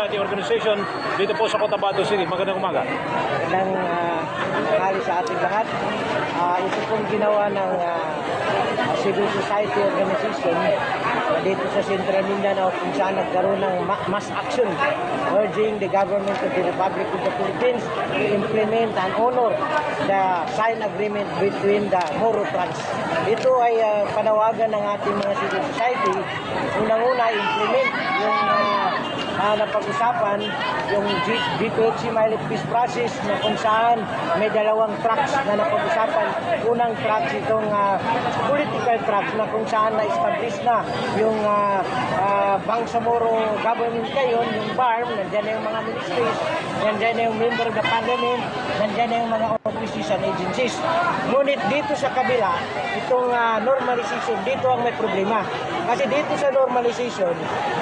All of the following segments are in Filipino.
Society Organization dito po sa Cotabato City. Magandang umaga. Magandang tanghali sa ating lahat. Ito pong ginawa ng Civil Society Organization dito sa Central Mindanao kung saan nagkaroon ng mass action urging the government of the Republic of the Philippines to implement and honor the signed agreement between the Moro Trans. Ito ay panawagan ng ating mga civil society. Unang-una, implement yung napag-usapan yung GPHC Mileage Peace Process na kung saan may dalawang tracks na napag-usapan. Unang tracks itong political tracks na kung saan na-establish na yung Bangsamoro government ngayon, yung BARM, nandiyan na yung mga ministries, nandiyan na yung member of the parliament, nandiyan na yung mga offices and agencies. Ngunit dito sa kabila, itong normalization, dito ang may problema. Kasi dito sa normalization,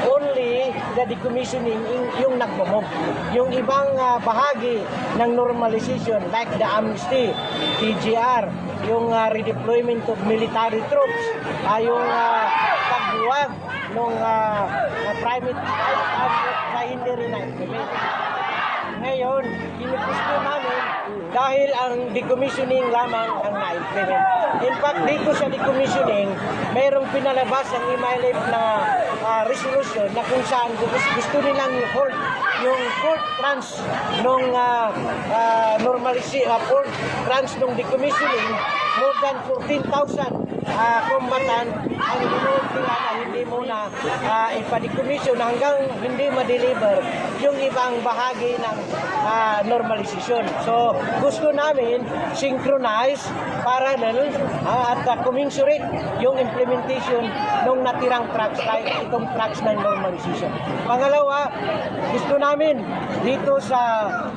only the decommissioning yung nagbumog. Yung ibang bahagi ng normalization like the amnesty, TGR, yung redeployment of military troops, yung pagbuwag ng private na hindi rin na-implement. Ngayon, kinupusto namin dahil ang decommissioning lamang ang na-implement. In fact, dito sa decommissioning, mayroong pinalabas ang IMILF na resolution na kung saan gusto nilang hold yung port trans nung port trans nung decommissioning, more than 14,000 combatant ang inuod nila na hindi muna ipa-decommission hanggang hindi ma-deliver yung ibang bahagi ng normalization. So, gusto namin synchronize, parallel at commensurate yung implementation ng natirang tracks, like itong tracks ng normalization. Pangalawa, gusto namin dito sa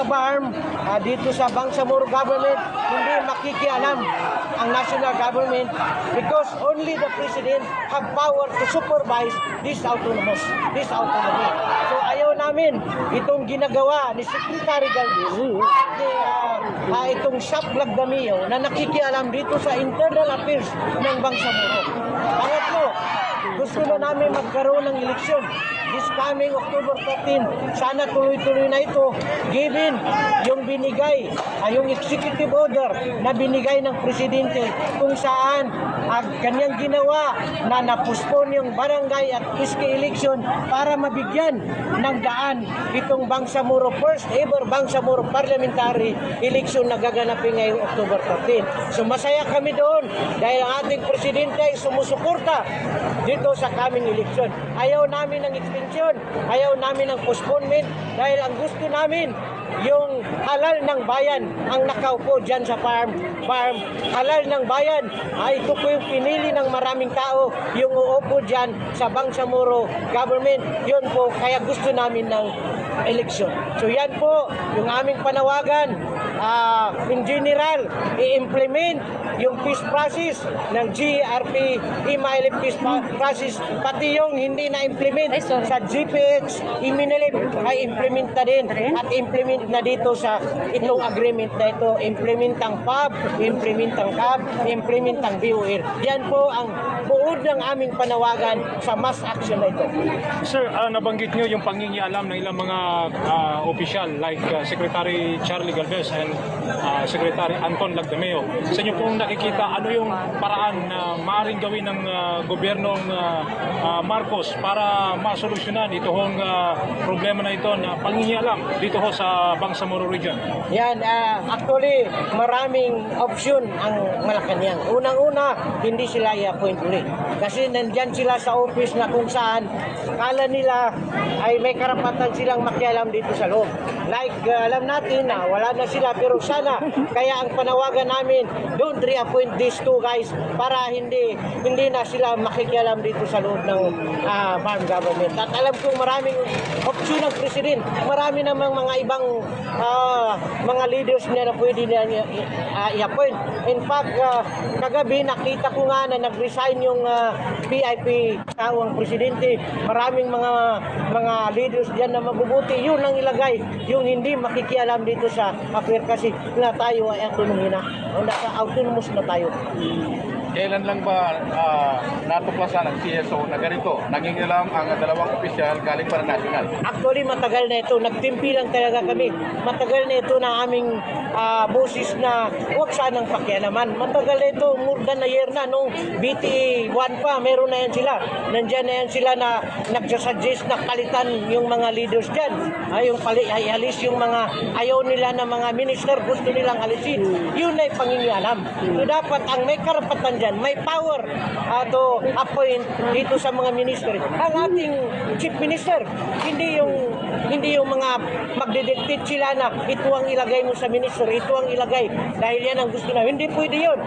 BARM, dito sa Bangsamoro government, hindi makikialam ang national government because only the president have power to supervise this autonomy. So ayaw namin itong ginagawa ni Secretary Galvez, itong Shop Lagdamio na nakikialam dito sa internal affairs ng Bangsamoro. Pangatlo, gusto na namin magkaroon ng eleksyon this coming October 13. Sana tuloy-tuloy na ito given yung binigay, yung executive order na binigay ng presidente kung saan kanyang ginawa na napuspon yung barangay at iski election para mabigyan ng daan itong Bangsamoro, first ever Bangsamoro parliamentary election na gaganapin ngayong October 13. So masaya kami doon dahil ang ating presidente ay sumusuporta dito sa coming election. Ayaw namin ng extension, ayaw namin ng postponement dahil ang gusto namin yung halal ng bayan ang nakaupo dyan sa farm. Halal ng bayan ay ito po yung pinili ng maraming tao yung uupo dyan sa Bangsamoro government. Yun po, kaya gusto namin ng eleksyon. So yan po yung aming panawagan. In general, i-implement yung peace process ng GRP, IMILF peace process, pati yung hindi na-implement sa GPH, IMILF ay implement na din at implement na dito sa itong agreement na ito, implement ang PAB, implement ang CAB, implement ang BOR. Yan po ang buod ng aming panawagan sa mass action na ito. Sir, nabanggit nyo yung pangingialam ng ilang mga opisyal like Secretary Charlie Galvez and Secretary Anton Lagdameo. Sa inyo pong nakikita, ano yung paraan na maaaring gawin ng gobyernong Marcos para masolusyonan itong problema na ito na pangingialam dito ho sa Bangsamoro region? Yan, actually, maraming option ang Malacanang. Unang-una, hindi sila i-appoint ulit. Kasi nandyan sila sa office na kung saan kala nila ay may karapatan silang makialam dito sa loob. Like, alam natin na wala na sila, pero sana, kaya ang panawagan namin, don't reappoint these two guys para hindi na sila makikialam dito sa loob ng farm government. At alam kong maraming option ng president, marami namang mga ibang mga leaders niya na pwede niya i-appoint. In fact, kagabi nakita ko nga na nag-resign yung PIP tawang presidente. Maraming mga leaders diyan na mabubuti. Yun ang ilagay, yung hindi makikialam dito sa affair kasi na tayo ay autonomous na tayo. Kailan lang ba natuklasan ng CSO na ganito, nangingilam ang dalawang opisyal galing para national? Actually, matagal na ito. Nagtimpi lang talaga kami. Matagal na ito na aming boses na huwag sanang pakialaman. Matagal na ito, more than a year na. Nung BTA 1 pa, meron na yan sila. Nandyan na yan sila na nagsasuggest na palitan yung mga leaders dyan. Yung alis yung mga ayaw nila na mga minister, gusto nilang alisin. Yun ay pangingialam. So dapat ang may karapatan dyan, may power to appoint dito sa mga minister. Ang ating chief minister, hindi yung mga magdidictate sila na ito ang ilagay mo sa minister, ito ang ilagay dahil yan ang gusto na. Hindi pwede yun.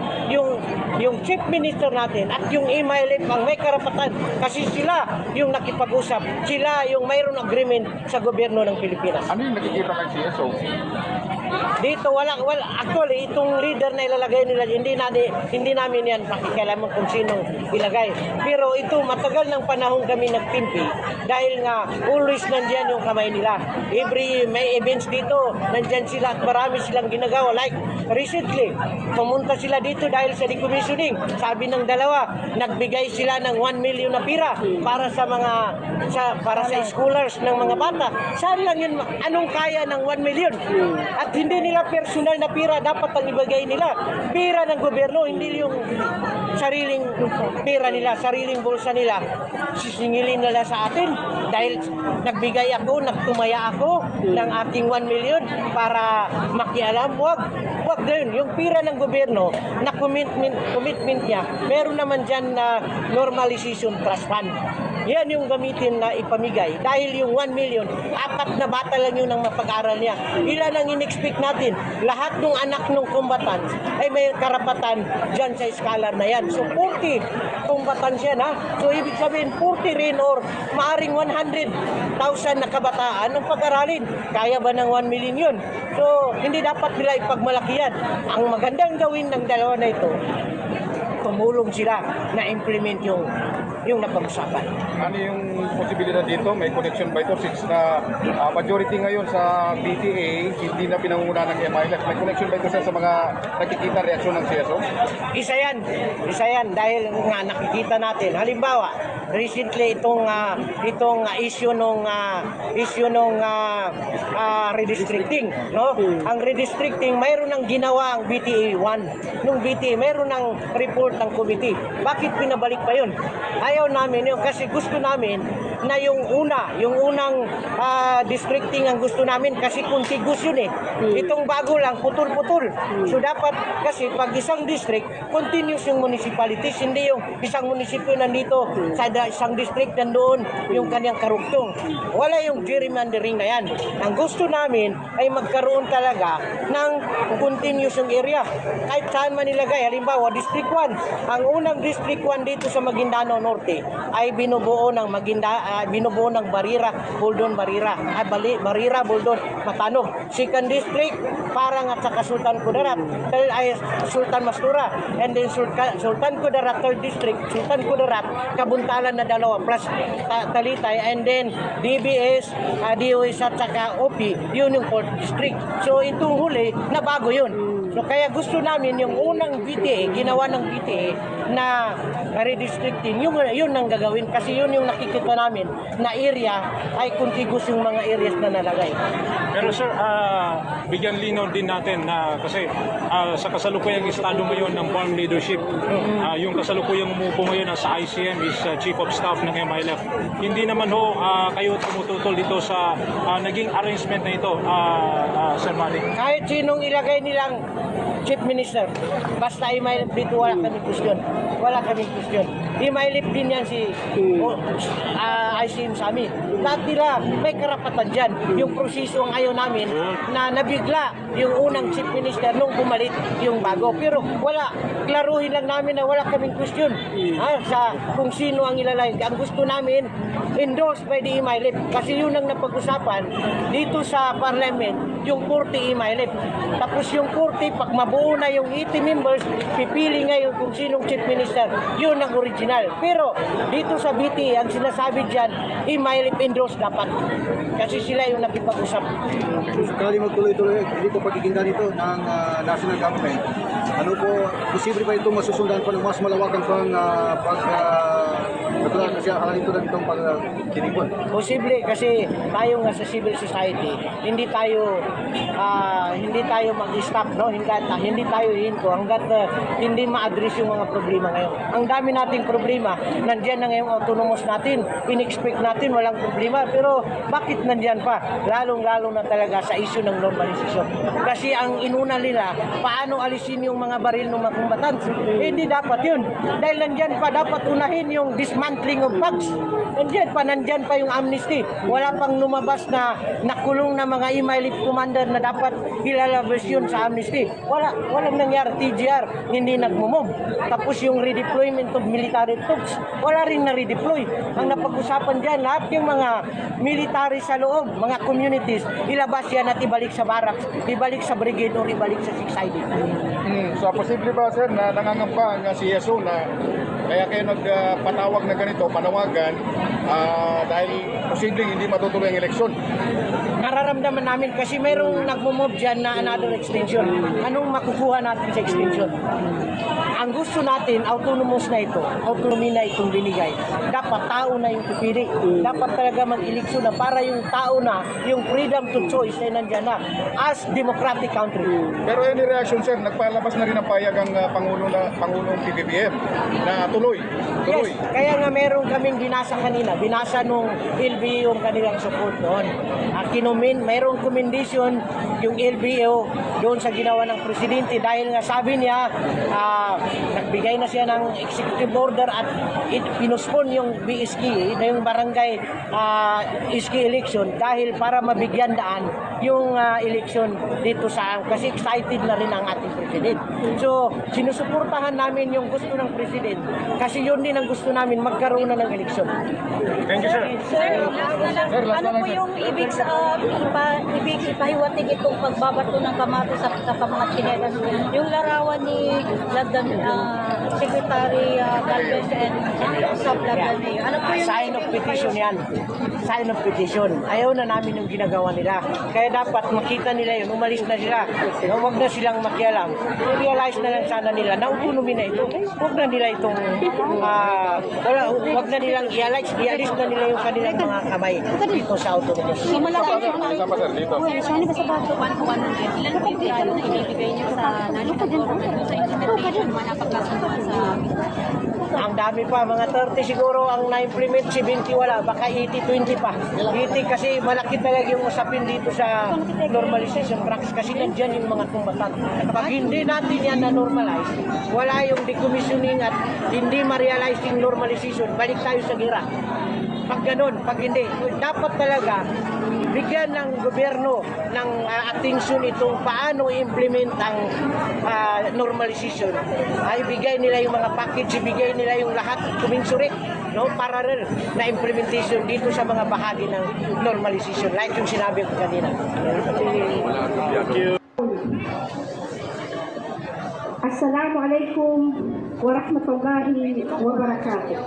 Yung chief minister natin at yung email ang may karapatan kasi sila yung nakipag-usap, sila yung mayroon agreement sa gobyerno ng Pilipinas. Ano yung nakikita ng CSO? Dito wala actually itong leader na ilalagay nila hindi namin yan pakikialaman kung sinong ilagay. Pero ito matagal ng panahon kami nagtimpi dahil nga always nandiyan yung kamay nila. Every may events dito, nandiyan sila at marami silang ginagawa. Like recently, pumunta sila dito dahil sa decommissioning. Sabi ng dalawa, nagbigay sila ng 1 million na pira para sa schoolers ng mga bata. Saan lang yun? Anong kaya ng 1 million? At hindi nila personal na pira dapat ang ibigay nila. Pira ng gobyerno, hindi yung sariling pira nila, sariling bulsa nila. Sisingilin nila sa atin dahil nagbigay ako, nagtumaya ako ng ating 1 million para makialam. Wag din. Yung pira ng gobyerno na commitment niya, meron naman dyan na normalization trust fund. Yan yung gamitin na ipamigay. Dahil yung 1 million, 4 na bata lang yun ang mapag-aral niya. Ilan ang in-expect natin? Lahat ng anak ng combatants ay may karapatan dyan sa scholar na yan. So 40 combatants yan ha. So ibig sabihin 40 rin or maaring 100,000 na kabataan ang pag-aralin. Kaya ba ng 1 million yun? So hindi dapat nila ipagmalaki yan. Ang magandang gawin ng dalawa na ito, tumulong sila na implement yung napag-usapan. Ano yung posibilidad dito? May connection ba ito? Since na majority ngayon sa BTA, hindi na pinangunguna ng MILF. May connection ba ito sa mga nakikita reaksyon ng CSO? Isa yan dahil nga nakikita natin. Halimbawa, recently itong issue nung redistricting, no? Ang redistricting mayroon ng ginawa ang BTA 1. Nung BTA mayroon ng report ng committee. Bakit pinabalik pa 'yon? Ayaw namin yun kasi gusto namin na yung unang districting ang gusto namin kasi contiguous yun eh. Itong bago lang, putol-putol. So dapat kasi pag isang district, continuous yung municipalities, hindi yung isang munisipyo nandito sa isang district nandoon yung kanyang karugtong. Wala yung gerrymandering na yan. Ang gusto namin ay magkaroon talaga ng continuous yung area. Kahit saan man nilagay, halimbawa District 1, ang unang District 1 dito sa Maguindanao Norte ay binubuo ng Barira, Buldon, Barira, Buldon, Matanog. Second District, parang at saka Sultan Kudarat, ay Sultan Mastura, and then Sultan Kudarat, third district, Sultan Kudarat, Kabuntalan na dalawa, plus Talitay, and then DBS, DOS at saka OP, yun yung fourth district. So itong huli, na bago yun. So kaya gusto namin yung unang BTA, ginawa ng BTA na redistricting, yun ang gagawin kasi yun yung nakikita namin na area ay contiguous yung mga areas na nalagay. Pero sir, bigyan linaw din natin na kasi sa kasalukuyang estado ngayon ng farm leadership, yung kasalukuyang umupo ngayon sa ICM is Chief of Staff ng MILF. Hindi naman kayo tumututol dito sa naging arrangement na ito, Sir Manny. Kahit sinong ilagay nilang Chief Minister, basta i-mailip dito, wala kaming question. Wala kaming question. I-mailip din yan si ICM sa amin. Lahat nila may karapatan dyan. Yung proseso ang ayaw namin na nabigla yung unang Chief Minister nung bumalik yung bago. Pero wala, klaruhin lang namin na wala kaming question sa kung sino ang ilalagay. Ang gusto namin, endorsed by the IMAILIP. Kasi yun ang napag-usapan dito sa Parliament, yung 40 IMAILIP. Tapos yung 40, pag mabuo na yung 80 members, pipili ngayon kung sinong Chief Minister. Yun ang original. Pero dito sa BT, ang sinasabi dyan, IMAILIP endorsed dapat. Kasi sila yung nakipag-usap. Sakali magtuloy-tuloy dito pagiging ganito ng national government, ano po, posible ba itong masusundan pa ng mas malawakang pang kasi halalin tulad itong pagkiribon. Posible kasi tayo nga sa civil society, hindi tayo mag-stop, no? Hindi tayo hinto hangga't hindi ma-address yung mga problema ngayon. Ang dami nating problema, nandiyan na ngayong autonomous natin, in-expect natin walang problema, pero bakit nandiyan pa? Lalong-lalo na talaga sa issue ng normalization. Kasi ang inuna nila, paano alisin yung mga baril ng mga combatants? Hindi dapat yun. Dahil nandyan pa, dapat unahin yung dismantling of thugs. Nandyan pa yung amnesty. Wala pang lumabas na nakulong na mga elite commander na dapat ilalabas yun sa amnesty. Walang nangyari. TGR, hindi nagmumove. Tapos yung redeployment of military troops, wala rin na redeploy. Ang napag-usapan dyan, lahat yung mga military sa loob, mga communities, ilabas yan at ibalik sa barracks, ibalik sa brigade o ibalik sa 6ID. So posible ba sir na nangangamba ang CSO na kaya kayo nagpatawag na ganito, panawagan dahil posibleng hindi matutuloy ang eleksyon? Nararamdaman namin kasi mayroong nagmo-move dyan na another extension. Anong makukuha natin sa extension? Ang gusto natin, autonomous na ito, autonomy na itong binigay. Dapat tao na yung pipili. Dapat talaga mag-eleksyon na para yung tao na, yung freedom to choice ay nandyan na as democratic country. Pero any reaction sir, nagpalabas na rin ang payag ang Pangulong PBBM na tuloy. Yes, kaya nga meron kaming binasa kanina, binasa nung LBO yung kanilang support doon. Mayroong commendation yung LBO doon sa ginawa ng presidente dahil nga sabi niya, nagbigay na siya ng executive order at pinuspon yung BSK, na yung barangay SK election dahil para mabigyan daan yung election dito kasi excited na rin ang ating president. So, sinusuportahan namin yung gusto ng president kasi yun din ang gusto namin, magkaroon na ng eleksyon. Thank you, sir. Sir, ano po yung ibig ipahiwatig itong pagbabato ng kamato sa mga Chinelas? Yung larawan ni Secretary Galvez and Sub Labdameo. Ano po yung Sign of petition yan. Sign of petition. Ayaw na namin yung ginagawa nila. Kaya dapat makita nila yun. Umalis na sila. Huwag na silang makialam. I-realize na lang sana nila na autonomy na ito. Huwag na nila itong huwag na nilang i-alis na nila yung kanilang mga kamay dito sa autonomy. Kasama sir dito. ilan po yung regalo na ibibigay niyo sa national government sa implementation mga napagkasunduan sa Ang dami pa, mga 30 siguro ang na-implement, 70 wala, baka 80-20 pa. 80 kasi malaki talaga yung usapin dito sa normalization practice kasi nandiyan yung mga kumbatan. Pag hindi natin yan na-normalize, wala yung decommissioning at hindi ma-realize yung normalization, balik tayo sa gira. Pag ganun, pag hindi, dapat talaga bigyan ng gobyerno ng atensyon itong paano i-implement ang normalization. Ibigay nila yung mga package, ibigay nila yung lahat commensurate, no, parallel na implementation dito sa mga bahagi ng normalization like yung sinabi ko kanina. Assalamualaikum warahmatullahi wabarakatuh.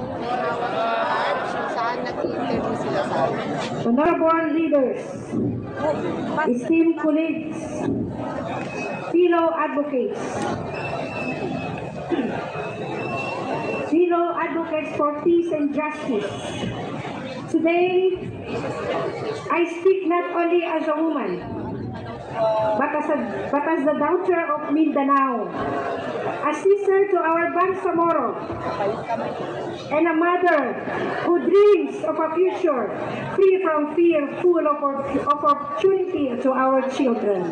Honorable leaders, esteemed colleagues, fellow advocates for peace and justice. Today, I speak not only as a woman, but as the daughter of Mindanao, a sister to our Bangsamoro, and a mother who dreams of a future free from fear, full of opportunity to our children.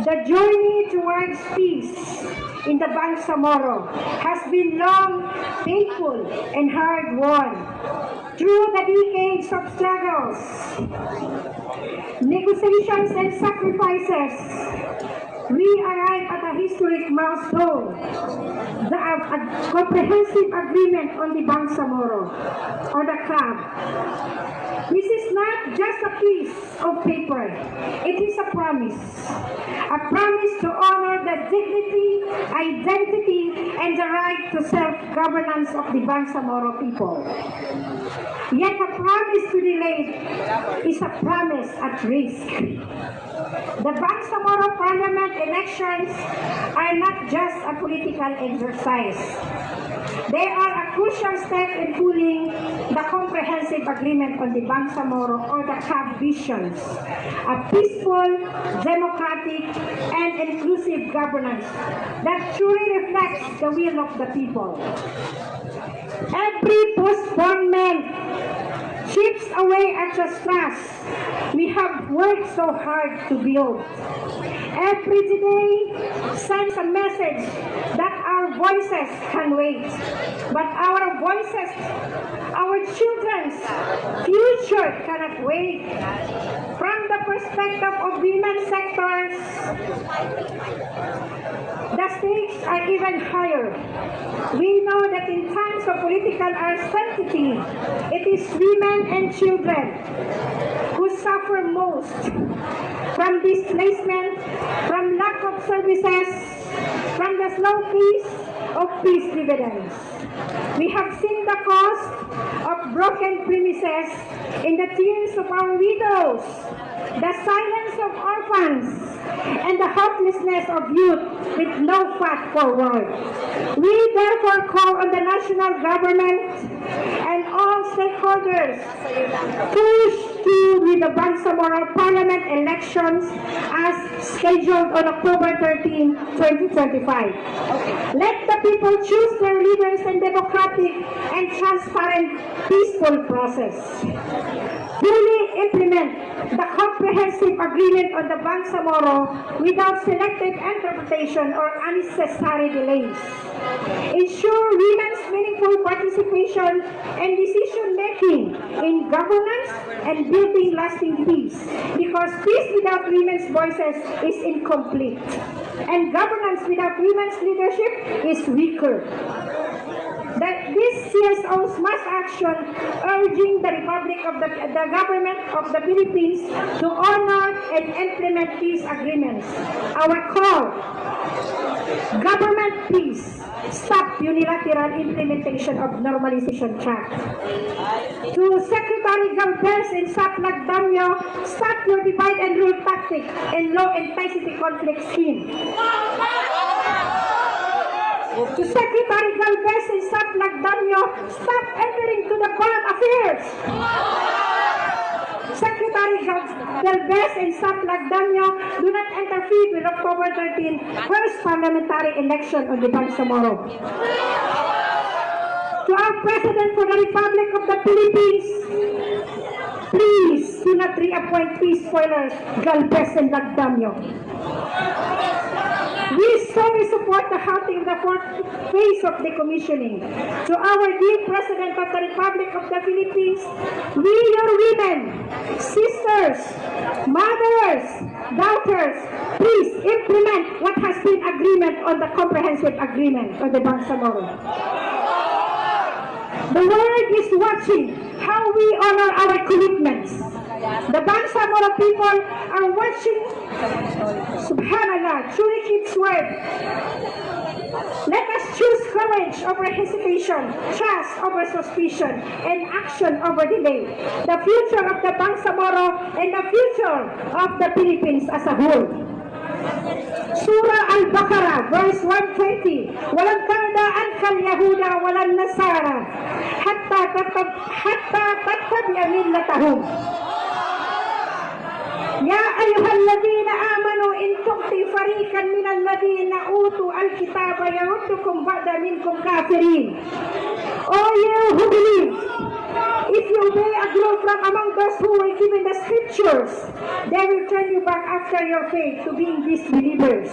The journey towards peace in the Bangsamoro has been long, painful, and hard-won. Through the decades of struggles, negotiations, and sacrifices, we arrived at a historic milestone, the comprehensive agreement on the Bangsamoro, or the CLAB. This is not just a piece of paper, it is a promise to honor the dignity, identity, and the right to self-governance of the Bangsamoro people. Yet a promise to delay is a promise at risk. The Bangsamoro Parliament elections are not just a political exercise. They are a crucial step in pulling the comprehensive agreement on the Bangsamoro or the CAB visions, a peaceful, democratic, and inclusive governance that truly reflects the will of the people. Every postponement chips away at the trust we have worked so hard to build. Every day sends a message that our voices can wait, but our voices, our children's future cannot wait. From the perspective of women sectors, the stakes are even higher. We know that in times of political uncertainty, it is women and children who suffer most from displacement, from lack of services, from the slow pace of peace dividends. We have seen the cost of broken premises in the tears of our widows, the silence of orphans, and the helplessness of youth with no path forward. We therefore call on the national government and all stakeholders push through with the Bangsamoro Parliament elections as scheduled on October 13, 2025. Let the people choose their leaders in democratic and transparent, peaceful process. Fully implement the comprehensive agreement on the Bangsamoro without selective interpretation or unnecessary delays. Ensure women's meaningful participation and decision-making in governance and building lasting peace, because peace without women's voices is incomplete, and governance without women's leadership is weaker. That this CSO's mass action urging the government of the Philippines to honor and implement peace agreements. Our call, government peace, stop unilateral implementation of normalization track. To Secretary Galvez in Saplag Damyo, stop your divide and rule tactic and low intensity conflict scheme. To Secretary Galvez in Saplag Damyo, stop entering to the foreign affairs. Secretary Galvez in Saplag Damyo, do not interfere with October 13 first parliamentary election on the Bangsamoro. To our President for the Republic of the Philippines, please do not reappoint peace spoilers Galvez and Lagdamyo. We strongly support the halting of the fourth phase of decommissioning. To our dear President of the Republic of the Philippines, we, your women, sisters, mothers, daughters, please implement what has been agreement on the comprehensive agreement on the Bangsamoro. The world is watching how we honor our commitments. The Bangsamoro people are watching. Subhanallah, truly keeps word. Let us choose courage over hesitation, trust over suspicion, and action over delay. The future of the Bangsamoro and the future of the Philippines as a whole. Surah Al-Baqarah, verse 120. Walang kardaan kal Yahuda, walang Nasara, hatta tattabi'a millatahum. Ya ayyuhalladhina amanu in tu'ti fariqan minal ladhina utu al-kitaba yaruddukum ba'da minkum kafirin. O you who believe, if you obey a group from among those who were given the scriptures, they will turn you back after your faith to being disbelievers.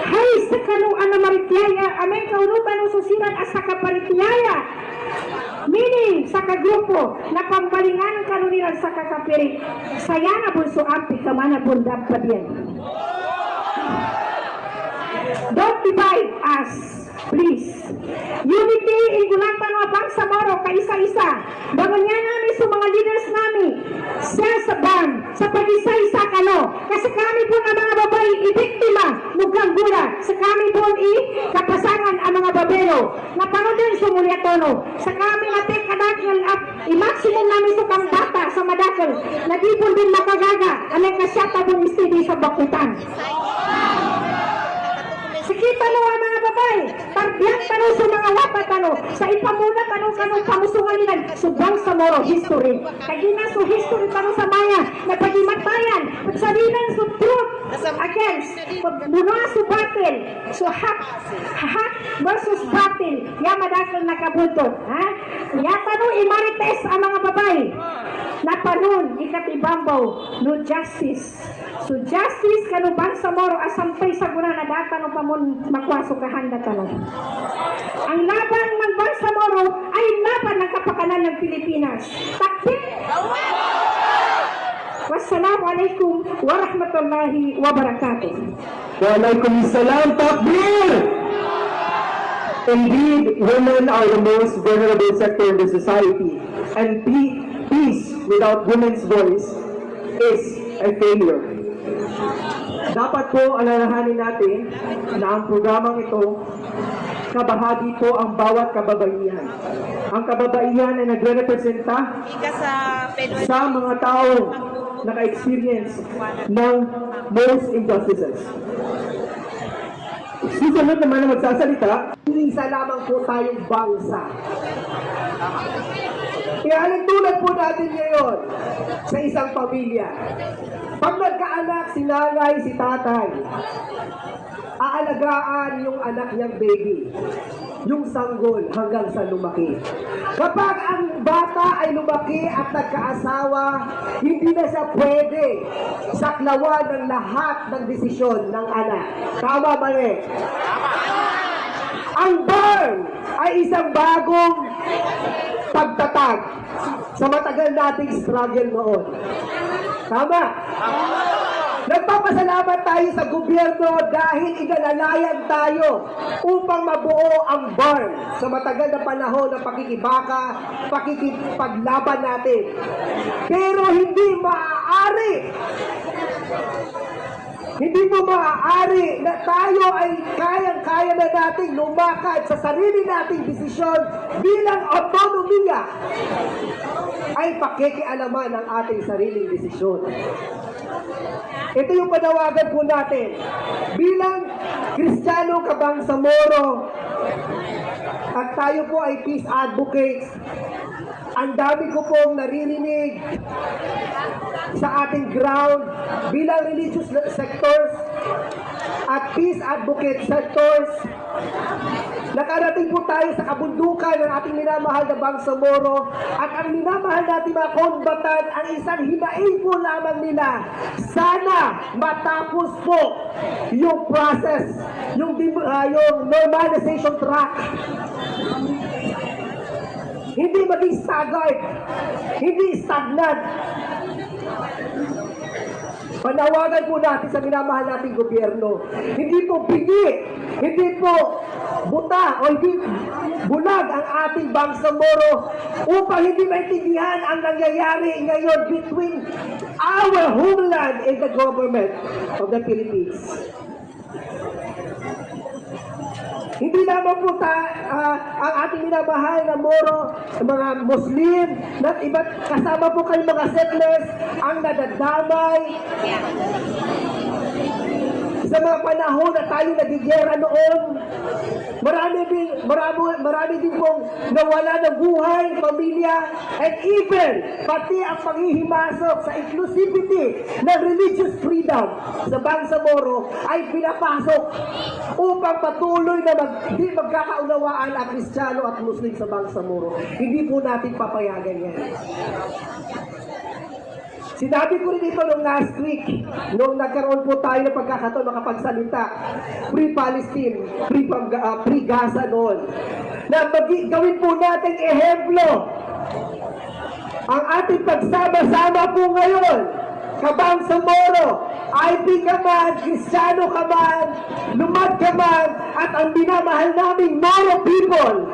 Hay sa kanuan na marityaya, aming kaunutan o susiran as sa kaparityaya. Meaning, sa kagrupo, na pambalingan ang kanuniran sa kakapiri, saya na bunso ampi kamana bundab pa din. Don't divide us, please. Unity in gulatan o Bangsamoro, kaisa-isa. Bangon nga namin sa mga leaders namin, sa ban, sa pag-isa-isa kano. Kasi kami po ang mga babae, ibiktima, mugang gula. Sa kami po kapasangan ang mga babero. Napanodin sa mulyatono. Sa kami natin kadaki madakal at i-maximum namin sa kang bata sa madakal. Nagipon din makagaga. Alay ka siya tabong istidi sa bakutan. Sikita no ang mga babay, tarbiyang tano sa mga wapa tano, sa ipamuna tano kanong pamusungan nila, subang sa moro history. Kagina so history tano sa maya, na pagimatayan, pagsabihan so truth against, muna so battle, so hak versus battle, ya madakal nakabutot. Ha? Ya tano imarites ang mga babay, na panon, ikatibambaw, no justice. So justice kanubang sa moro asampay sa guna na data no pamon makwasukahan na tanong. Ang laban ng Bangsa Moro ay laban ng kapakanan ng Pilipinas. Takbir! Wassalamualaikum warahmatullahi wabarakatuh. Waalaikumsalam, takbir! Indeed, women are the most vulnerable sector in the society, and peace without women's voice is a failure. Dapat po alalahanin natin na ang programang ito, kabahagi po ang bawat kababaihan. Ang kababaihan ay nagre-representa sa mga taong naka-experience ng most injustices. Susunod naman na magsasalita, isa lamang po tayong bangsa. Ihalin tulad po natin ngayon sa isang pamilya. Pag nagkaanak si nanay, si tatay, aalagaan yung anak niyang baby, yung sanggol hanggang sa lumaki. Kapag ang bata ay lumaki at nagkaasawa, hindi na siya pwede saklawan ng lahat ng desisyon ng anak. Tama ba rin? Ang barn ay isang bagong pagtatag sa matagal nating struggle noon. Tama? Nagpapasalamat tayo sa gobyerno dahil inalalayan tayo upang mabuo ang barn sa matagal na panahon ng pakikibaka, pakikipaglaban natin. Pero hindi maaari na tayo ay kayang-kaya na nating lumakad sa sarili nating desisyon bilang autonomiya ay pakikialaman ng ating sariling desisyon. Ito yung panawagan po natin. Bilang Kristiyano Kabangsamoro at tayo po ay peace advocates, ang dami ko pong naririnig sa ating ground bilang religious sectors at peace advocate sectors. Nakarating po tayo sa kabundukan ng ating minamahal na Bangsamoro at ang minamahal natin mga kombatan, ang isang himain po lamang nila. Sana matapos po yung process, yung normalization track. Hindi maging staggered, hindi stagnant. Panawagan po natin sa minamahal nating gobyerno. Hindi po bingi, hindi po buta o hindi bulag ang ating Bangsamoro upang hindi maintindihan ang nangyayari ngayon between our homeland and the government of the Philippines. Hindi naman po ang ating minamahal na Moro, mga Muslim, at iba't kasama po kayong mga settlers ang nadadamay sa mga panahon na tayo nagigera noon. Marami din pong nawala ng buhay, pamilya, and even pati ang panghihimasok sa inclusivity ng religious freedom sa Bangsamoro ay pinapasok upang patuloy na di magkakaunawaan ang Kristiyano at Muslim sa Bangsamoro. Hindi po natin papayagan yan. Sinabi ko rin ito nung last week, nung nagkaroon po tayo ng pagkakataon makapagsalita, pre-Palestine, pre-Gaza noon, na gawin po natin ehemplo ang ating pagsama-sama po ngayon, Kabangsamoro, IP ka man, Kristiyano ka man, lumad ka man, at ang minamahal naming Moro people.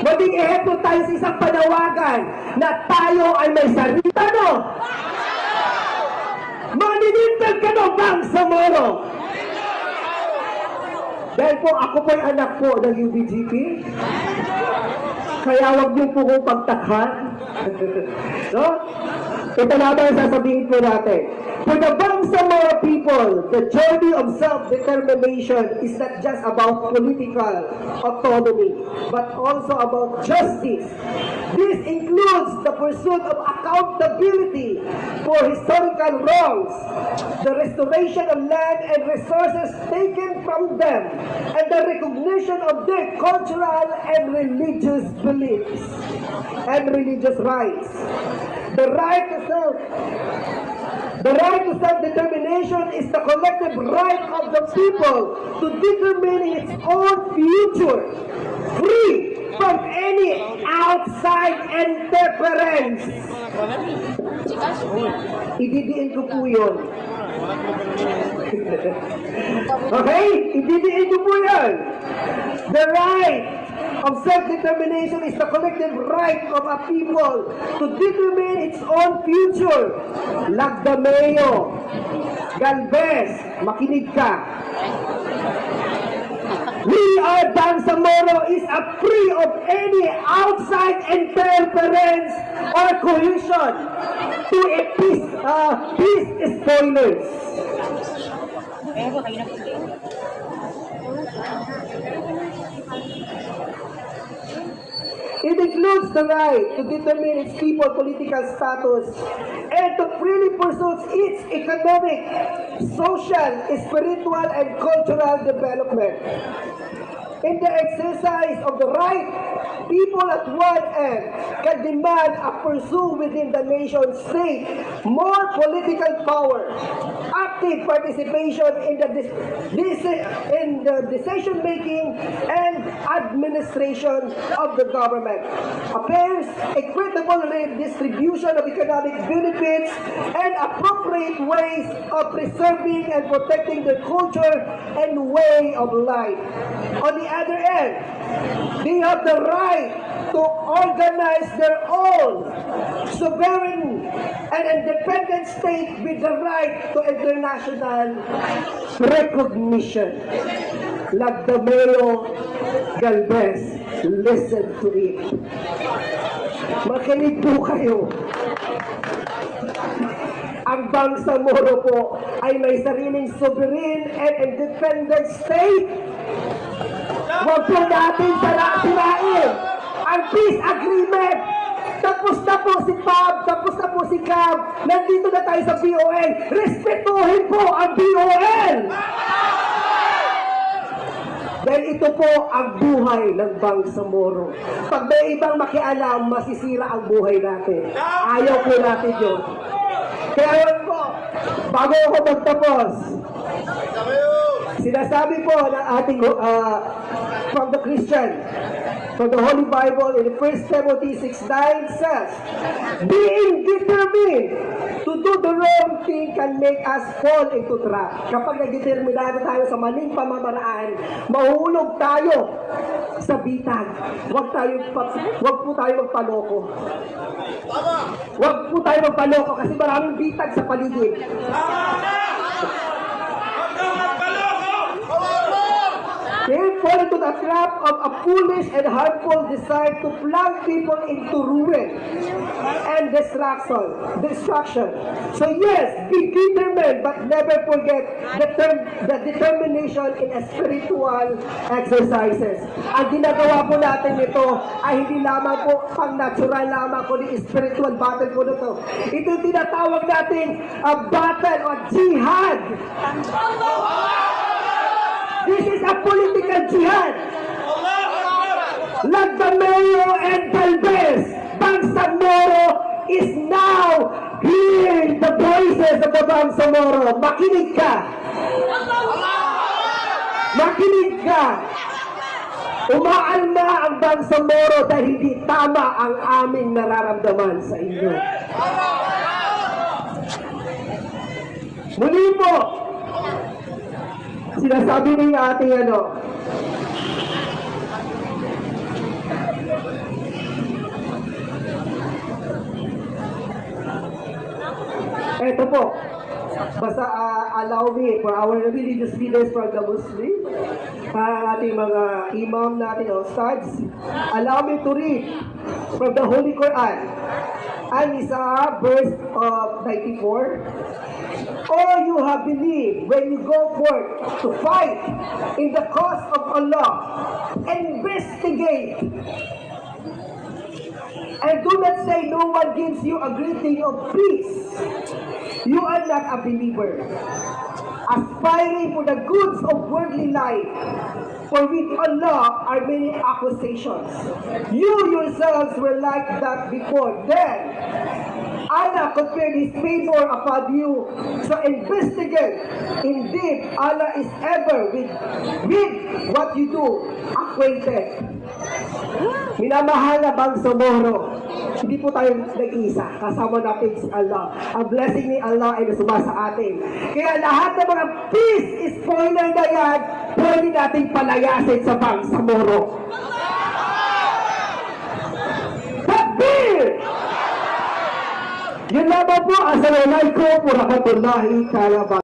Maging ehemplo tayo sa isang panawagan na tayo ay may sarili. Ano? Maninintag ka ng Bangsamoro. Dahil po ako po'y anak po ng UBGP. Kaya wag niyo po kong pagtakhan. No? Ito na ang sasabihin po natin. For the Bangsamoro people, the journey of self-determination is not just about political autonomy, but also about justice. This includes the pursuit of accountability for historical wrongs, the restoration of land and resources taken from them, and the recognition of their cultural and religious beliefs and religious rights. The right to self-determination is the collective right of the people to determine its own future, free from any outside interference. Ididiin ko po yun. Okay? Ididiin ko po yun. The right of self-determination is the collective right of a people to determine its own future. Lagdameo, Galvez, makinig ka. We are Bangsamoro is free of any outside interference or coercion to a peace spoilers. It includes the right to determine its people's political status and to freely pursue its economic, social, spiritual, and cultural development. In the exercise of the right, people at one end can demand and pursue within the nation state more political power, active participation in the decision-making and administration of the government, affairs, equitable redistribution of economic benefits, and appropriate ways of preserving and protecting their culture and way of life. On the other end, they have the right to organize their own sovereign and independent state with the right to international recognition. Lagdameo, Galvez, listen to it. Makinig po kayo. Ang Bangsamoro po ay may sariling sovereign and independent state. Huwag po natin sirain ang peace agreement. Tapos na po si Pab, tapos na po si Cab. Nandito na tayo sa BOL. Respetuhin po ang BOL. Dahil ito po ang buhay ng Bangsamoro. Pag may ibang makialam, masisira ang buhay natin. Ayaw po natin yun. Kaya po, bago ako magtapos, sinasabi po ng ating from the Christian, from the Holy Bible in 1 Timothy 6:9 says, being determined to do the wrong thing can make us fall into trap. Kapag nagdeterminado tayo sa maling pamamaraan, mahuhulog tayo sa bitag. Wag po tayo magpaloko. Wag po tayo magpaloko kasi maraming bitag sa paligid. They fall into the trap of a foolish and harmful desire to plunge people into ruin and destruction. So yes, be determined, but never forget the determination in a spiritual exercises. Ang ginagawa po natin ito ay hindi lamang po pang natural lamang po ni spiritual battle po nito. Ito yung tinatawag natin a battle or jihad. This is a political jihad. Lagdameo and Galvez, Bangsamoro is now hearing the voices of the Bangsamoro. Makinig ka. Makinig ka. Umaalma ang Bangsamoro dahil hindi tama ang aming nararamdaman sa inyo. Muli po, sinasabi ng ating eto po, Basta allow me for our religious leaders from the Muslim, ating mga imam natin o ustads, allow me to read from the Holy Quran. An-Nisa verse of 94. All you have believed when you go forth to fight in the cause of Allah, investigate. And do not say no one gives you a greeting of peace. You are not a believer. Aspiring for the goods of worldly life, for with Allah are many accusations. You yourselves were like that before. Then Allah conferred His favor upon you. So investigate. Indeed, Allah is ever with what you do acquainted. Minamahal na Bangsamoro, hindi po tayo nag-isa. Kasama natin si Allah. Ang blessing ni Allah ay nasuma sa atin. Kaya lahat ng mga peace spoiler na yan, pwede nating palayasin sa Bangsamoro. Takbir! Yun lamang po. Assalamualaikum warahmatullahi ta'ala.